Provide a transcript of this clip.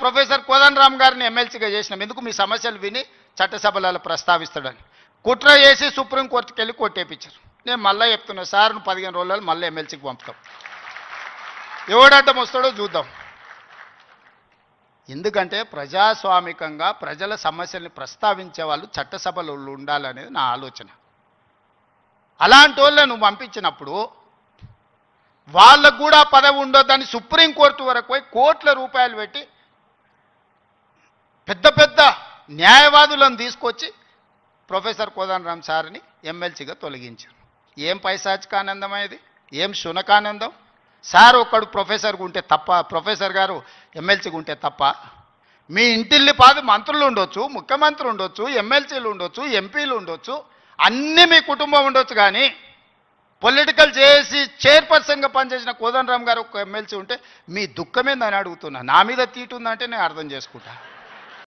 Professor Kodandaram గారిని ఎమ్మెల్సీగా చేసినాం. ఎందుకు? మీ సమస్యలు విని చట్టసభలలో ప్రస్తావిస్తాడని. కుట్ర చేసి సుప్రీంకోర్టుకి వెళ్ళి కొట్టేపించారు. నేను మళ్ళీ చెప్తున్నా, సార్ 15 రోజులలో మళ్ళీ ఎమ్మెల్సీకి పంపుతాం. ఎవడడ్డం వస్తాడో చూద్దాం. ఎందుకంటే ప్రజాస్వామికంగా ప్రజల సమస్యల్ని ప్రస్తావించే వాళ్ళు చట్టసభలలో ఉండాలనేది నా ఆలోచన. అలాంటి వాళ్ళని నువ్వు పంపించినప్పుడు వాళ్ళకు కూడా పదవి ఉండొద్దని సుప్రీంకోర్టు వరకు పోయి కోట్ల రూపాయలు పెట్టి పెద్ద పెద్ద న్యాయవాదులను తీసుకొచ్చి ప్రొఫెసర్ కోదండరామ్ సార్ని ఎమ్మెల్సీగా తొలగించారు. ఏం పైశాచికానందం ఇది? ఏం శునకానందం? సార్ ఒక్కడు ప్రొఫెసర్గా ఉంటే తప్ప, ప్రొఫెసర్ గారు ఎమ్మెల్సీగా ఉంటే తప్ప? మీ ఇంటిల్లి పాది మంత్రులు ఉండొచ్చు, ముఖ్యమంత్రి ఉండొచ్చు, ఎమ్మెల్సీలు ఉండొచ్చు, ఎంపీలు ఉండొచ్చు, అన్నీ మీ కుటుంబం ఉండొచ్చు. కానీ పొలిటికల్ చేసి చైర్పర్సన్గా పనిచేసిన కోదండరామ్ గారు ఒక ఎమ్మెల్సీ ఉంటే మీ దుఃఖమేందని అడుగుతున్నా. నా మీద తీటు ఉందంటే నేను అర్థం చేసుకుంటా.